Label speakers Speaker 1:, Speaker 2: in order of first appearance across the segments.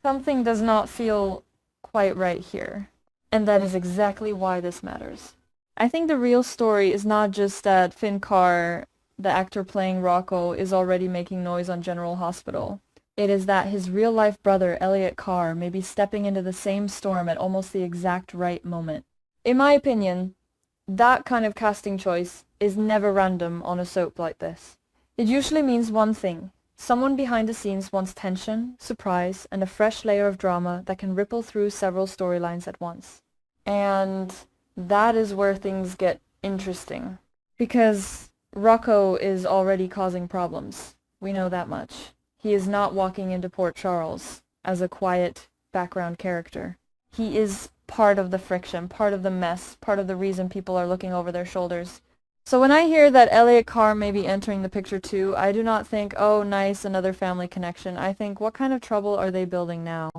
Speaker 1: Something does not feel quite right here. And that is exactly why this matters. I think the real story is not just that Finn Carr, the actor playing Rocco, is already making noise on General Hospital. It is that his real-life brother, Elliott Carr, may be stepping into the same storm at almost the exact right moment. In my opinion, that kind of casting choice is never random on a soap like this. It usually means one thing. Someone behind the scenes wants tension, surprise, and a fresh layer of drama that can ripple through several storylines at once. And that is where things get interesting. Because Rocco is already causing problems. We know that much. He is not walking into Port Charles as a quiet background character. He is part of the friction, part of the mess, part of the reason people are looking over their shoulders. So when I hear that Elliott Carr may be entering the picture too, I do not think, oh nice, another family connection. I think, what kind of trouble are they building now?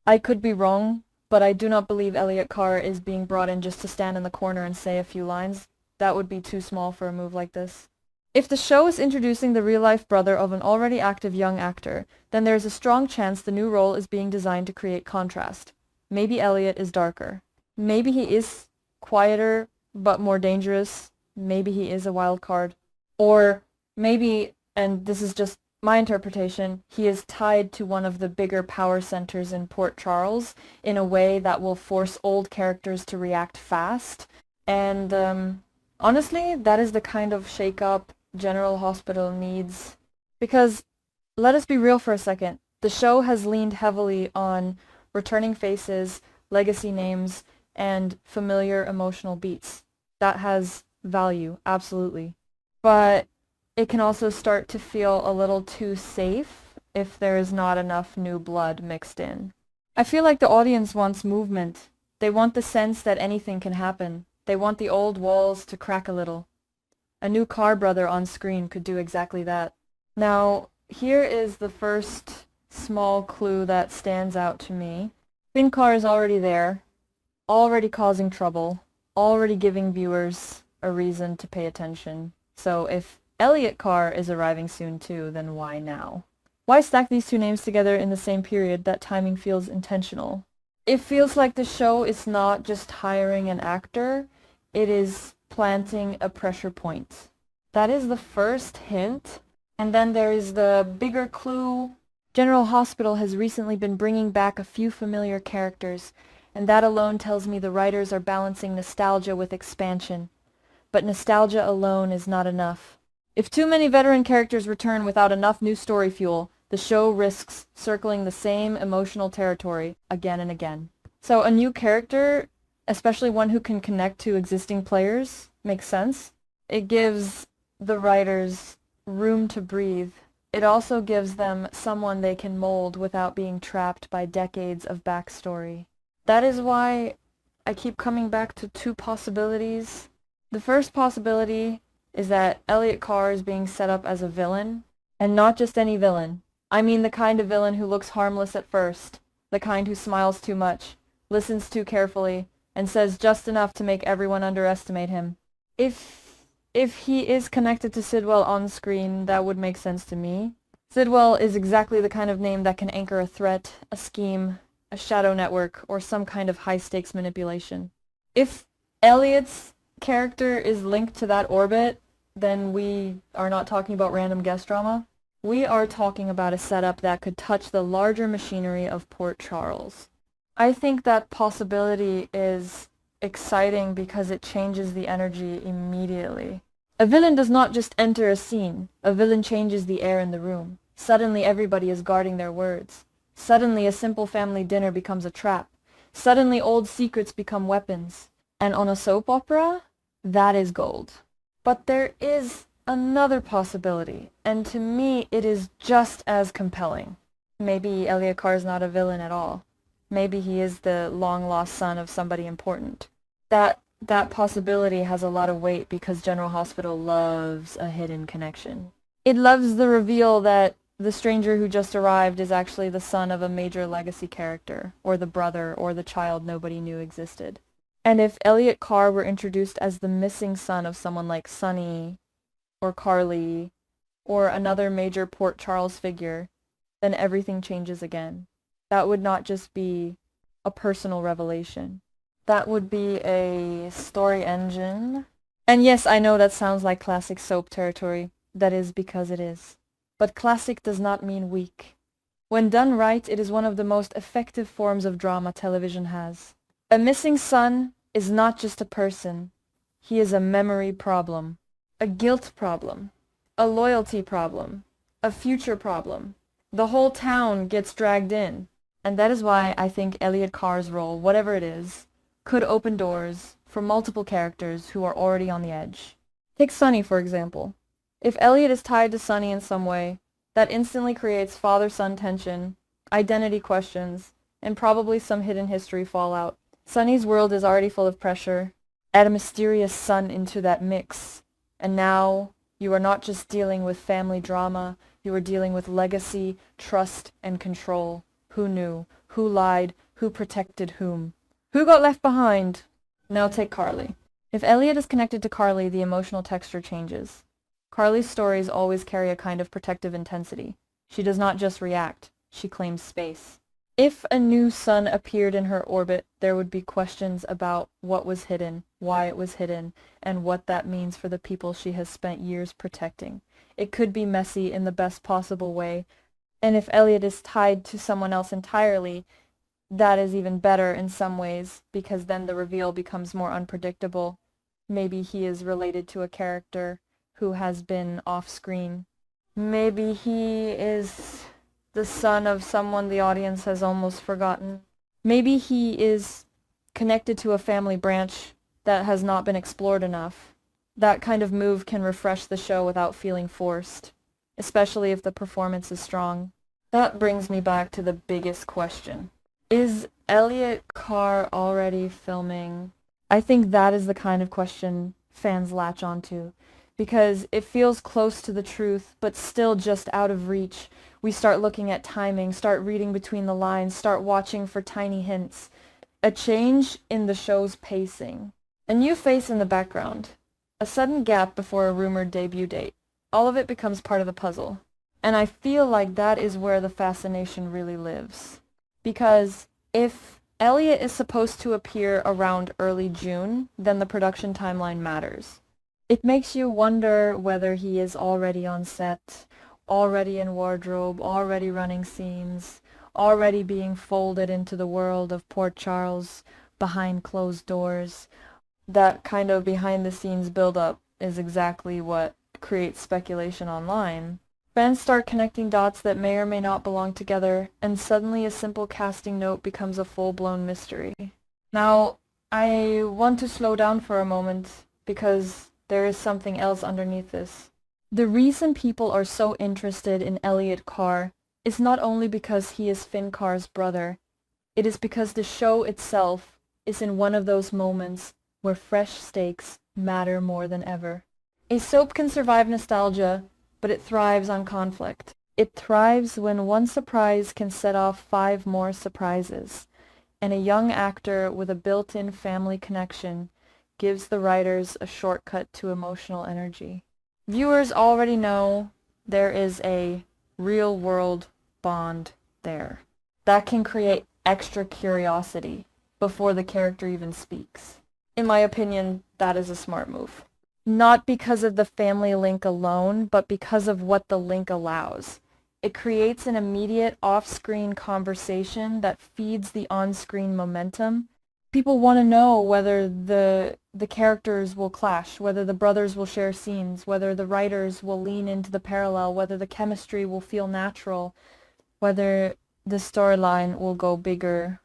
Speaker 1: I could be wrong, but I do not believe Elliott Carr is being brought in just to stand in the corner and say a few lines. That would be too small for a move like this. If the show is introducing the real-life brother of an already active young actor, then there is a strong chance the new role is being designed to create contrast. Maybe Elliott is darker. Maybe he is quieter, but more dangerous. Maybe he is a wild card. Or maybe, and this is just my interpretation, he is tied to one of the bigger power centers in Port Charles in a way that will force old characters to react fast. And honestly, that is the kind of shake-up General Hospital needs. Because, let us be real for a second, the show has leaned heavily on returning faces, legacy names, and familiar emotional beats. That has value, absolutely. But it can also start to feel a little too safe if there is not enough new blood mixed in. I feel like the audience wants movement. They want the sense that anything can happen. They want the old walls to crack a little. A new Carr brother on screen could do exactly that. Now, here is the first small clue that stands out to me. Finn Carr is already there, already causing trouble, already giving viewers a reason to pay attention. So if Elliott Carr is arriving soon too, then why now? Why stack these two names together in the same period? That timing feels intentional. It feels like the show is not just hiring an actor, it is planting a pressure point. That is the first hint. And then there is the bigger clue. General Hospital has recently been bringing back a few familiar characters, and that alone tells me the writers are balancing nostalgia with expansion. But nostalgia alone is not enough. If too many veteran characters return without enough new story fuel, the show risks circling the same emotional territory again and again. So a new character, especially one who can connect to existing players, makes sense. It gives the writers room to breathe. It also gives them someone they can mold without being trapped by decades of backstory. That is why I keep coming back to two possibilities. The first possibility is that Elliott Carr is being set up as a villain, and not just any villain. I mean the kind of villain who looks harmless at first, the kind who smiles too much, listens too carefully, and says just enough to make everyone underestimate him. If he is connected to Sidwell on screen, that would make sense to me. Sidwell is exactly the kind of name that can anchor a threat, a scheme, a shadow network, or some kind of high-stakes manipulation. If Elliott's character is linked to that orbit, then we are not talking about random guest drama. We are talking about a setup that could touch the larger machinery of Port Charles. I think that possibility is exciting because it changes the energy immediately. A villain does not just enter a scene. A villain changes the air in the room. Suddenly everybody is guarding their words. Suddenly a simple family dinner becomes a trap. Suddenly old secrets become weapons. And on a soap opera, that is gold. But there is another possibility, and to me it is just as compelling. Maybe Elliott Carr is not a villain at all. Maybe he is the long-lost son of somebody important. That possibility has a lot of weight because General Hospital loves a hidden connection. It loves the reveal that the stranger who just arrived is actually the son of a major legacy character, or the brother, or the child nobody knew existed. And if Elliott Carr were introduced as the missing son of someone like Sonny, or Carly, or another major Port Charles figure, then everything changes again. That would not just be a personal revelation. That would be a story engine. And yes, I know that sounds like classic soap territory. That is because it is. But classic does not mean weak. When done right, it is one of the most effective forms of drama television has. A missing son is not just a person. He is a memory problem, a guilt problem, a loyalty problem, a future problem. The whole town gets dragged in. And that is why I think Elliott Carr's role, whatever it is, could open doors for multiple characters who are already on the edge. Take Sonny, for example. If Elliott is tied to Sonny in some way, that instantly creates father-son tension, identity questions, and probably some hidden history fallout. Sonny's world is already full of pressure. Add a mysterious son into that mix, and now you are not just dealing with family drama, you are dealing with legacy, trust, and control. Who knew? Who lied? Who protected whom? Who got left behind? Now take Carly. If Elliott is connected to Carly, the emotional texture changes. Carly's stories always carry a kind of protective intensity. She does not just react, she claims space. If a new sun appeared in her orbit, there would be questions about what was hidden, why it was hidden, and what that means for the people she has spent years protecting. It could be messy in the best possible way, and if Elliott is tied to someone else entirely, that is even better in some ways, because then the reveal becomes more unpredictable. Maybe he is related to a character who has been off-screen. Maybe he is the son of someone the audience has almost forgotten. Maybe he is connected to a family branch that has not been explored enough. That kind of move can refresh the show without feeling forced, especially if the performance is strong. That brings me back to the biggest question. Is Elliott Carr already filming? I think that is the kind of question fans latch onto, because it feels close to the truth, but still just out of reach. We start looking at timing, start reading between the lines, start watching for tiny hints. A change in the show's pacing. A new face in the background. A sudden gap before a rumored debut date. All of it becomes part of the puzzle. And I feel like that is where the fascination really lives. Because if Elliott is supposed to appear around early June, then the production timeline matters. It makes you wonder whether he is already on set, already in wardrobe, already running scenes, already being folded into the world of Port Charles behind closed doors. That kind of behind-the-scenes build-up is exactly what creates speculation online. Fans start connecting dots that may or may not belong together, and suddenly a simple casting note becomes a full-blown mystery. Now, I want to slow down for a moment, because there is something else underneath this. The reason people are so interested in Elliott Carr is not only because he is Finn Carr's brother, it is because the show itself is in one of those moments where fresh stakes matter more than ever. A soap can survive nostalgia, but it thrives on conflict. It thrives when one surprise can set off 5 more surprises, and a young actor with a built-in family connection gives the writers a shortcut to emotional energy. Viewers already know there is a real-world bond there. That can create extra curiosity before the character even speaks. In my opinion, that is a smart move. Not because of the family link alone, but because of what the link allows. It creates an immediate off-screen conversation that feeds the on-screen momentum. People want to know whether the characters will clash, whether the brothers will share scenes, whether the writers will lean into the parallel, whether the chemistry will feel natural, whether the storyline will go bigger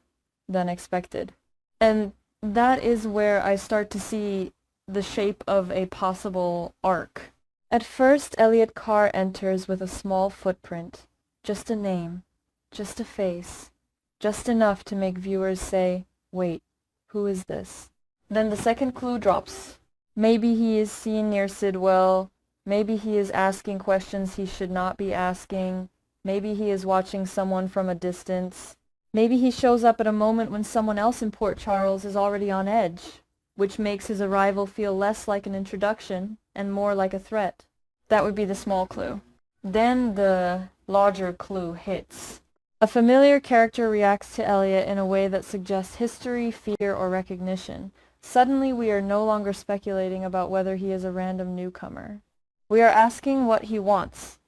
Speaker 1: than expected. And that is where I start to see the shape of a possible arc. At first, Elliott Carr enters with a small footprint, just a name, just a face, just enough to make viewers say, wait, who is this? Then the second clue drops. Maybe he is seen near Sidwell, maybe he is asking questions he should not be asking, maybe he is watching someone from a distance, maybe he shows up at a moment when someone else in Port Charles is already on edge, which makes his arrival feel less like an introduction and more like a threat. That would be the small clue. Then the larger clue hits. A familiar character reacts to Elliott in a way that suggests history, fear, or recognition. Suddenly, we are no longer speculating about whether he is a random newcomer. We are asking what he wants,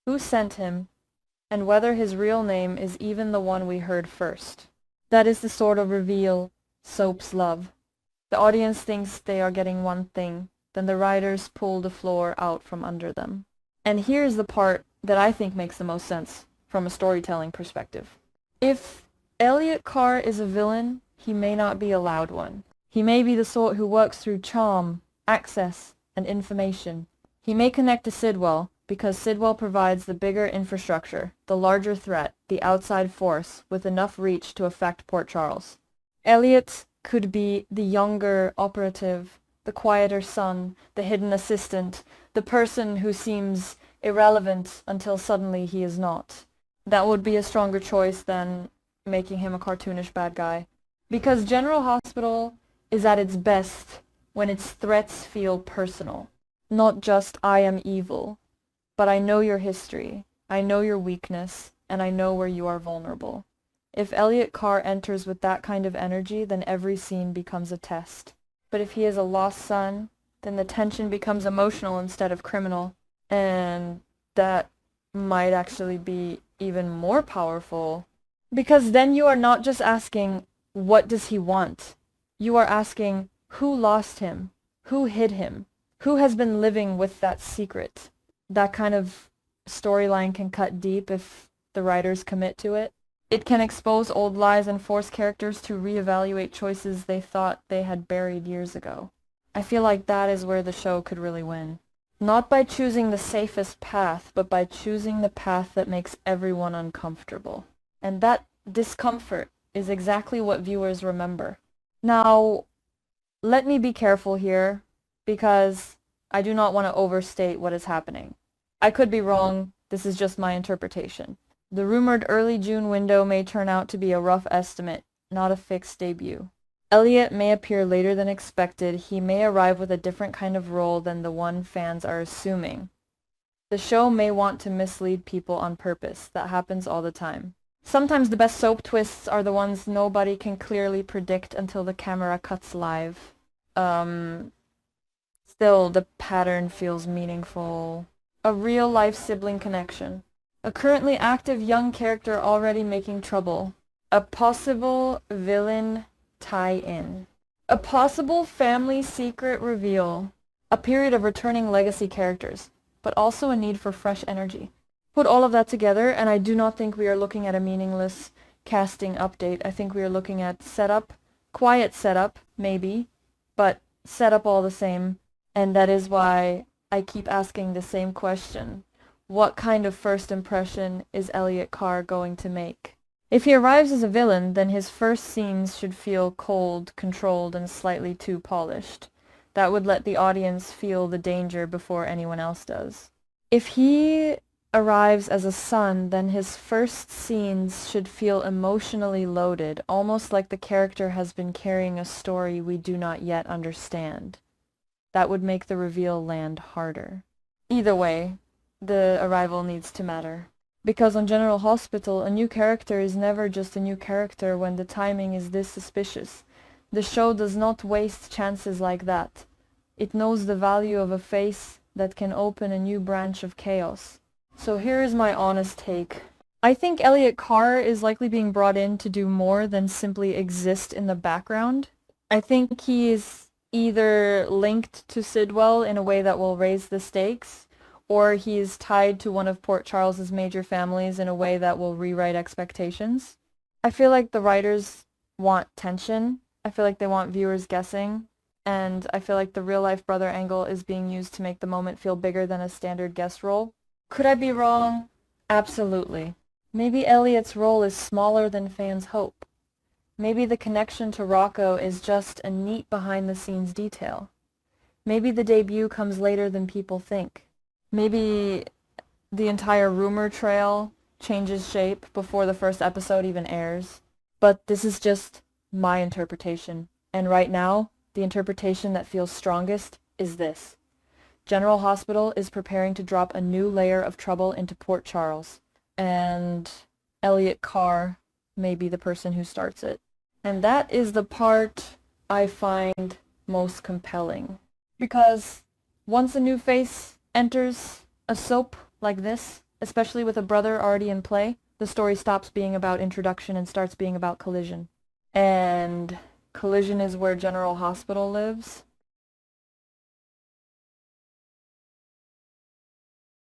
Speaker 1: who sent him, and whether his real name is even the one we heard first. That is the sort of reveal soaps love. The audience thinks they are getting one thing, then the writers pull the floor out from under them. And here's the part that I think makes the most sense from a storytelling perspective. If Elliott Carr is a villain, he may not be a loud one. He may be the sort who works through charm, access, and information. He may connect to Sidwell, because Sidwell provides the bigger infrastructure, the larger threat, the outside force, with enough reach to affect Port Charles. Elliott could be the younger operative, the quieter son, the hidden assistant, the person who seems irrelevant until suddenly he is not. That would be a stronger choice than making him a cartoonish bad guy. Because General Hospital is at its best when its threats feel personal. Not just I am evil, but I know your history, I know your weakness, and I know where you are vulnerable. If Elliott Carr enters with that kind of energy, then every scene becomes a test. But if he is a lost son, then the tension becomes emotional instead of criminal. And that might actually be even more powerful. Because then you are not just asking, what does he want? You are asking, who lost him? Who hid him? Who has been living with that secret? That kind of storyline can cut deep if the writers commit to it. It can expose old lies and force characters to reevaluate choices they thought they had buried years ago. I feel like that is where the show could really win. Not by choosing the safest path, but by choosing the path that makes everyone uncomfortable. And that discomfort is exactly what viewers remember. Now, let me be careful here, because I do not want to overstate what is happening. I could be wrong, this is just my interpretation. The rumored early June window may turn out to be a rough estimate, not a fixed debut. Elliott may appear later than expected, he may arrive with a different kind of role than the one fans are assuming. The show may want to mislead people on purpose, that happens all the time. Sometimes the best soap twists are the ones nobody can clearly predict until the camera cuts live. Still, the pattern feels meaningful. A real-life sibling connection. A currently active young character already making trouble. A possible villain tie-in. A possible family secret reveal. A period of returning legacy characters, but also a need for fresh energy. Put all of that together, and I do not think we are looking at a meaningless casting update. I think we are looking at setup, quiet setup, maybe, but setup all the same. And that is why I keep asking the same question. What kind of first impression is Elliott Carr going to make? If he arrives as a villain, then his first scenes should feel cold, controlled, and slightly too polished. That would let the audience feel the danger before anyone else does. If he arrives as a son, then his first scenes should feel emotionally loaded, almost like the character has been carrying a story we do not yet understand. That would make the reveal land harder. Either way, the arrival needs to matter. Because on General Hospital, a new character is never just a new character when the timing is this suspicious. The show does not waste chances like that. It knows the value of a face that can open a new branch of chaos. So here is my honest take. I think Elliott Carr is likely being brought in to do more than simply exist in the background. I think he is either linked to Sidwell in a way that will raise the stakes, or he's tied to one of Port Charles's major families in a way that will rewrite expectations. I feel like the writers want tension. I feel like they want viewers guessing. And I feel like the real-life brother angle is being used to make the moment feel bigger than a standard guest role. Could I be wrong? Absolutely. Maybe Elliott's role is smaller than fans hope. Maybe the connection to Rocco is just a neat behind-the-scenes detail. Maybe the debut comes later than people think. Maybe the entire rumor trail changes shape before the first episode even airs. But this is just my interpretation. And right now, the interpretation that feels strongest is this. General Hospital is preparing to drop a new layer of trouble into Port Charles. And Elliott Carr may be the person who starts it. And that is the part I find most compelling. Because once a new face enters a soap like this, especially with a brother already in play, the story stops being about introduction and starts being about collision. And collision is where General Hospital lives.